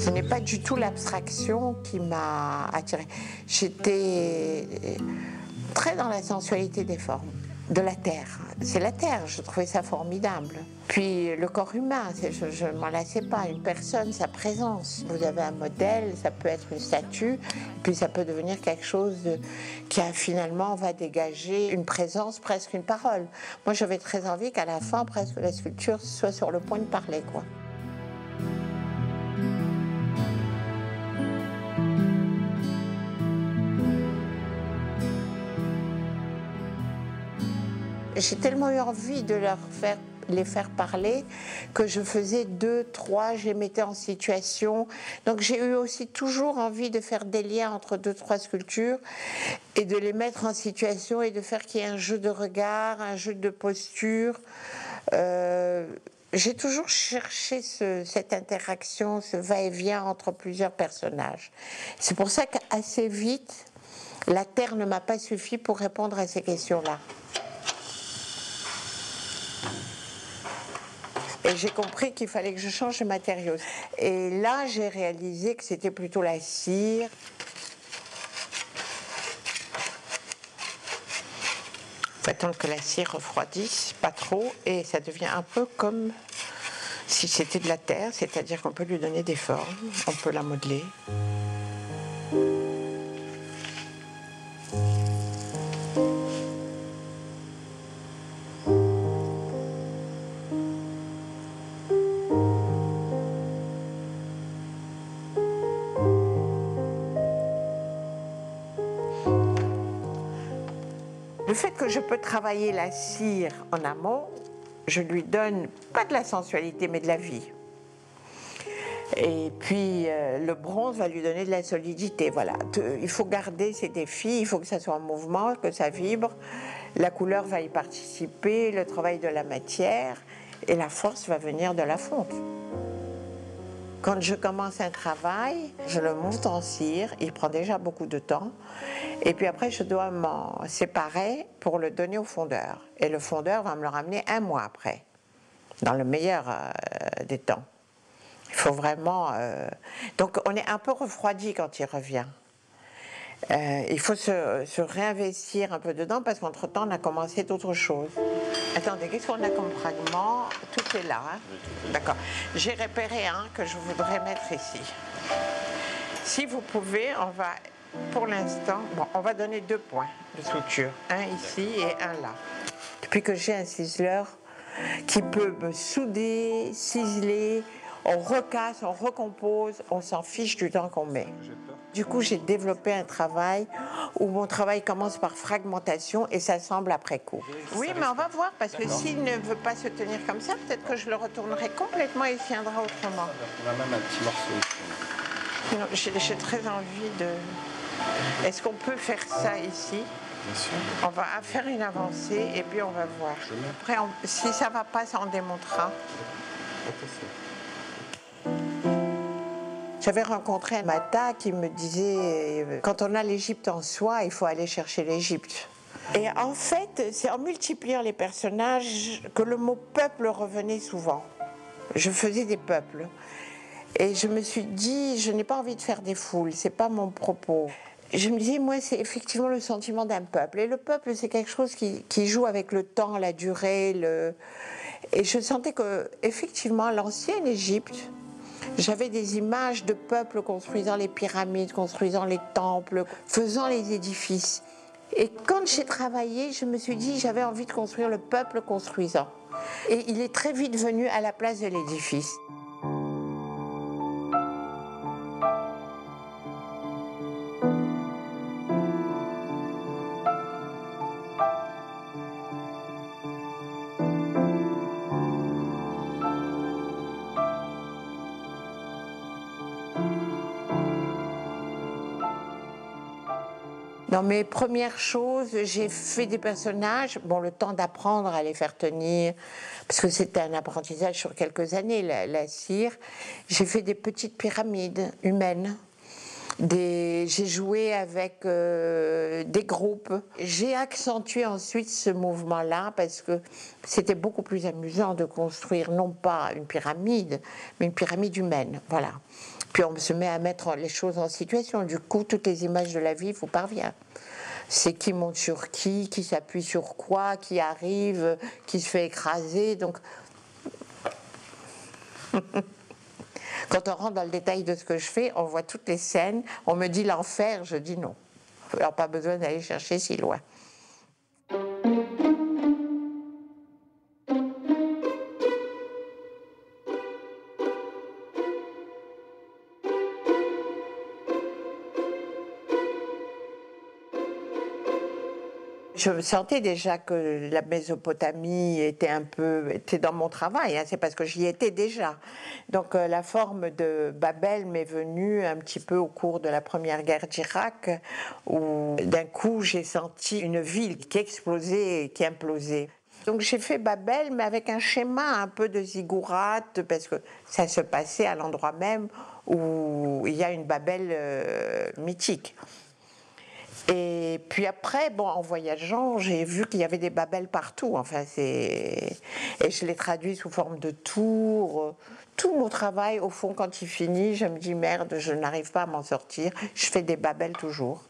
Ce n'est pas du tout l'abstraction qui m'a attirée. J'étais très dans la sensualité des formes, de la terre. C'est la terre, je trouvais ça formidable. Puis le corps humain, je ne m'en lassais pas. Une personne, sa présence. Vous avez un modèle, ça peut être une statue, puis ça peut devenir quelque chose qui finalement va dégager une présence, presque une parole. Moi, j'avais très envie qu'à la fin, presque la sculpture soit sur le point de parler, quoi. J'ai tellement eu envie de les faire parler que je faisais 2, 3, je les mettais en situation. Donc j'ai eu aussi toujours envie de faire des liens entre 2, 3 sculptures et de les mettre en situation et de faire qu'il y ait un jeu de regard, un jeu de posture. J'ai toujours cherché cette interaction, ce va-et-vient entre plusieurs personnages. C'est pour ça qu'assez vite, la terre ne m'a pas suffi pour répondre à ces questions-là. Et j'ai compris qu'il fallait que je change de matériaux. Et là, j'ai réalisé que c'était plutôt la cire. Il faut attendre que la cire refroidisse, pas trop, et ça devient un peu comme si c'était de la terre, c'est-à-dire qu'on peut lui donner des formes, on peut la modeler. Le fait que je peux travailler la cire en amont, je lui donne pas de la sensualité, mais de la vie. Et puis le bronze va lui donner de la solidité. Voilà. Il faut garder ces défis, il faut que ça soit en mouvement, que ça vibre. La couleur va y participer, le travail de la matière, et la force va venir de la fonte. Quand je commence un travail, je le monte en cire, il prend déjà beaucoup de temps. Et puis après, je dois m'en séparer pour le donner au fondeur. Et le fondeur va me le ramener 1 mois après, dans le meilleur des temps. Il faut vraiment... Donc on est un peu refroidi quand il revient. Il faut se réinvestir un peu dedans parce qu'entre-temps, on a commencé d'autres choses. Attendez, qu'est-ce qu'on a comme fragment? Tout est là. Hein? D'accord. J'ai repéré un que je voudrais mettre ici. Si vous pouvez, on va, pour l'instant, bon, on va donner 2 points de suture. Un ici et un là. Depuis que j'ai un ciseleur qui peut me souder, ciseler, on recasse, on recompose, on s'en fiche du temps qu'on met. Du coup, j'ai développé un travail où mon travail commence par fragmentation et s'assemble après coup. Oui, mais on va voir, parce que s'il ne veut pas se tenir comme ça, peut-être que je le retournerai complètement et il tiendra autrement. On a même un petit morceau. Non, j'ai très envie de... Est-ce qu'on peut faire ça ici? Bien sûr. On va faire une avancée et puis on va voir. Après, si ça ne va pas, ça en démontrera. J'avais rencontré un Mata qui me disait quand on a l'Égypte en soi, il faut aller chercher l'Égypte. Et en fait, c'est en multipliant les personnages que le mot peuple revenait souvent. Je faisais des peuples. Et je me suis dit, je n'ai pas envie de faire des foules, c'est pas mon propos. Je me disais, moi, c'est effectivement le sentiment d'un peuple. Et le peuple, c'est quelque chose qui joue avec le temps, la durée. Et je sentais que, effectivement, l'ancienne Égypte, j'avais des images de peuples construisant les pyramides, construisant les temples, faisant les édifices. Et quand j'ai travaillé, je me suis dit, j'avais envie de construire le peuple construisant. Et il est très vite venu à la place de l'édifice. Dans mes premières choses, j'ai fait des personnages, bon, le temps d'apprendre à les faire tenir, parce que c'était un apprentissage sur quelques années, la cire. J'ai fait des petites pyramides humaines. J'ai joué avec des groupes. J'ai accentué ensuite ce mouvement-là parce que c'était beaucoup plus amusant de construire non pas une pyramide, mais une pyramide humaine. Voilà. Puis on se met à mettre les choses en situation. Du coup, toutes les images de la vie vous parviennent. C'est qui monte sur qui s'appuie sur quoi, qui arrive, qui se fait écraser. Donc, quand on rentre dans le détail de ce que je fais, on voit toutes les scènes. On me dit l'enfer, je dis non. Alors pas besoin d'aller chercher si loin. Je sentais déjà que la Mésopotamie était dans mon travail, hein, c'est parce que j'y étais déjà. Donc la forme de Babel m'est venue un petit peu au cours de la première guerre d'Irak, où d'un coup j'ai senti une ville qui explosait et qui implosait. Donc j'ai fait Babel, mais avec un schéma un peu de ziggourate, parce que ça se passait à l'endroit même où il y a une Babel mythique. Et puis après, bon, en voyageant, j'ai vu qu'il y avait des Babel partout. Enfin, et je les traduis sous forme de tours. Tout mon travail, au fond, quand il finit, je me dis merde, je n'arrive pas à m'en sortir. Je fais des Babel toujours,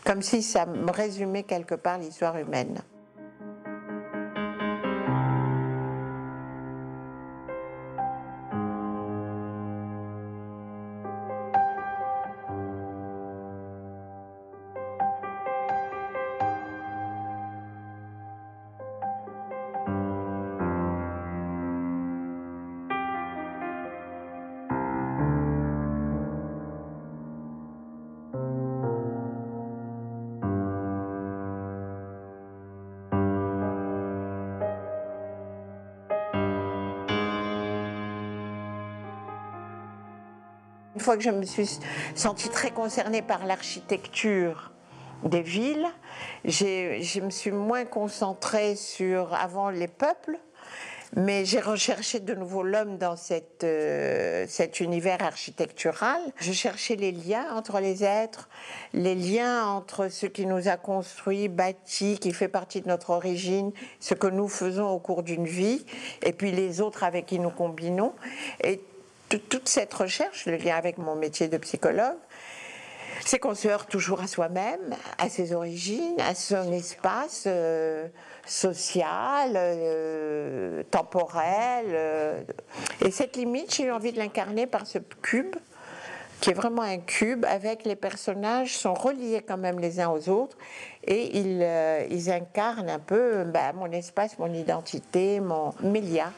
comme si ça me résumait quelque part l'histoire humaine. Une fois que je me suis sentie très concernée par l'architecture des villes, je me suis moins concentrée sur avant les peuples, mais j'ai recherché de nouveau l'homme dans cet univers architectural. Je cherchais les liens entre les êtres, les liens entre ce qui nous a construit, bâti, qui fait partie de notre origine, ce que nous faisons au cours d'une vie, et puis les autres avec qui nous combinons. Et toute cette recherche, le lien avec mon métier de psychologue, c'est qu'on se heurte toujours à soi-même, à ses origines, à son espace social, temporel. Et cette limite, j'ai eu envie de l'incarner par ce cube, qui est vraiment un cube, avec les personnages sont reliés quand même les uns aux autres, et ils incarnent un peu mon espace, mon identité, mes liens.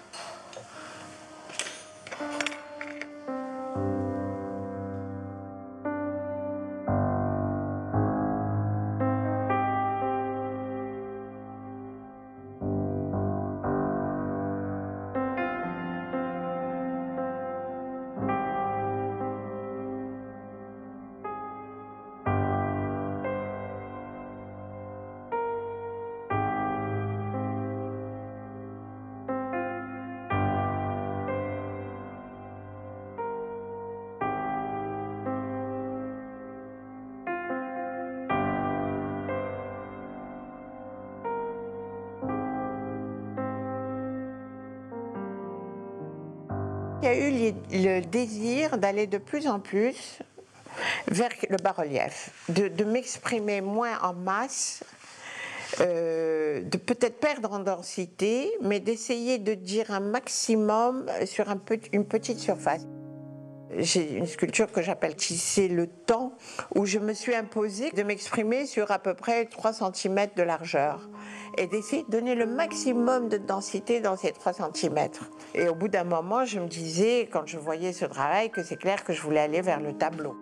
Il y a eu le désir d'aller de plus en plus vers le bas-relief, de m'exprimer moins en masse, de peut-être perdre en densité, mais d'essayer de dire un maximum sur une petite surface. J'ai une sculpture que j'appelle Tisser le temps, où je me suis imposée de m'exprimer sur à peu près 3 cm de largeur et d'essayer de donner le maximum de densité dans ces 3 cm. Et au bout d'un moment, je me disais, quand je voyais ce travail, que c'est clair que je voulais aller vers le tableau.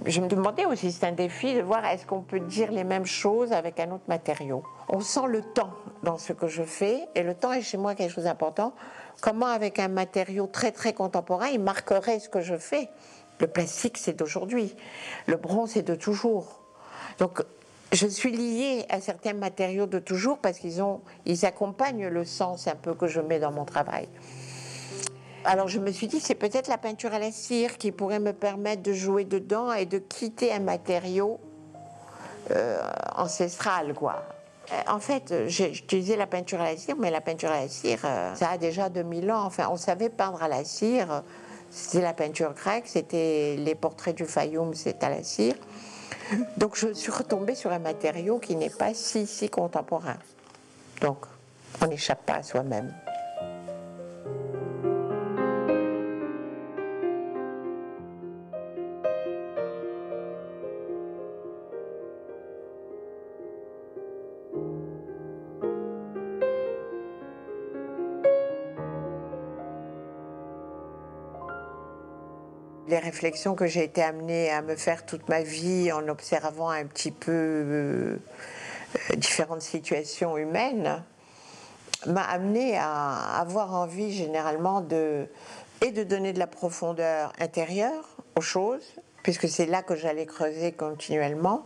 Je me demandais aussi, c'est un défi de voir est-ce qu'on peut dire les mêmes choses avec un autre matériau. On sent le temps dans ce que je fais, et le temps est chez moi quelque chose d'important. Comment avec un matériau très très contemporain, il marquerait ce que je fais. Le plastique, c'est d'aujourd'hui. Le bronze, c'est de toujours. Donc, Je suis liée à certains matériaux de toujours parce qu'ils accompagnent le sens un peu que je mets dans mon travail. Alors je me suis dit, c'est peut-être la peinture à la cire qui pourrait me permettre de jouer dedans et de quitter un matériau ancestral, quoi. En fait, j'ai utilisé la peinture à la cire, mais la peinture à la cire, ça a déjà 2000 ans. Enfin, on savait peindre à la cire. C'était la peinture grecque, c'était les portraits du Fayoum, c'est à la cire. Donc je suis retombée sur un matériau qui n'est pas si contemporain. Donc, on n'échappe pas à soi-même. Les réflexions que j'ai été amenée à me faire toute ma vie en observant un petit peu différentes situations humaines m'a amenée à avoir envie généralement de donner de la profondeur intérieure aux choses, puisque c'est là que j'allais creuser continuellement,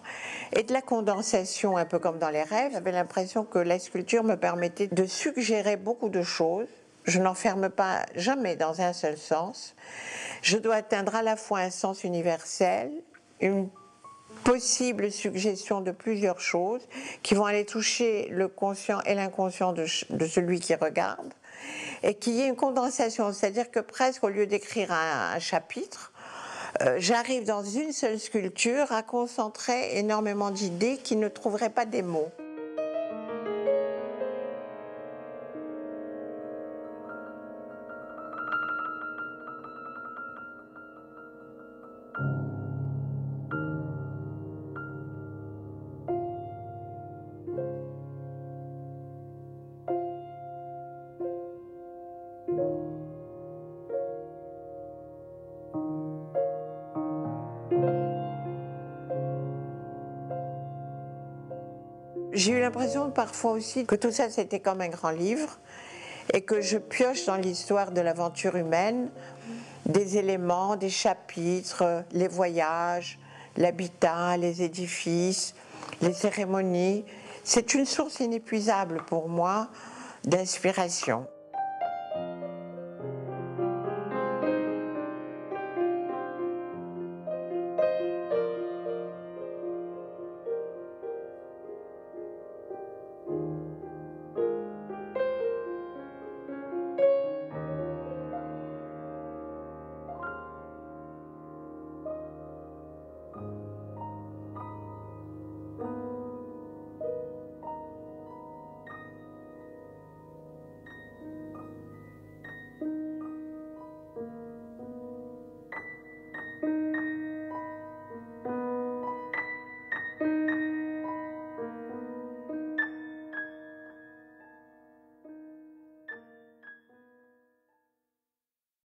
et de la condensation, un peu comme dans les rêves. J'avais l'impression que la sculpture me permettait de suggérer beaucoup de choses. Je n'enferme pas jamais dans un seul sens. Je dois atteindre à la fois un sens universel, une possible suggestion de plusieurs choses qui vont aller toucher le conscient et l'inconscient de celui qui regarde, et qu'il y ait une condensation, c'est-à-dire que presque au lieu d'écrire un chapitre, j'arrive dans une seule sculpture à concentrer énormément d'idées qui ne trouveraient pas des mots. J'ai eu l'impression parfois aussi que tout ça c'était comme un grand livre et que je pioche dans l'histoire de l'aventure humaine des éléments, des chapitres, les voyages, l'habitat, les édifices, les cérémonies. C'est une source inépuisable pour moi d'inspiration.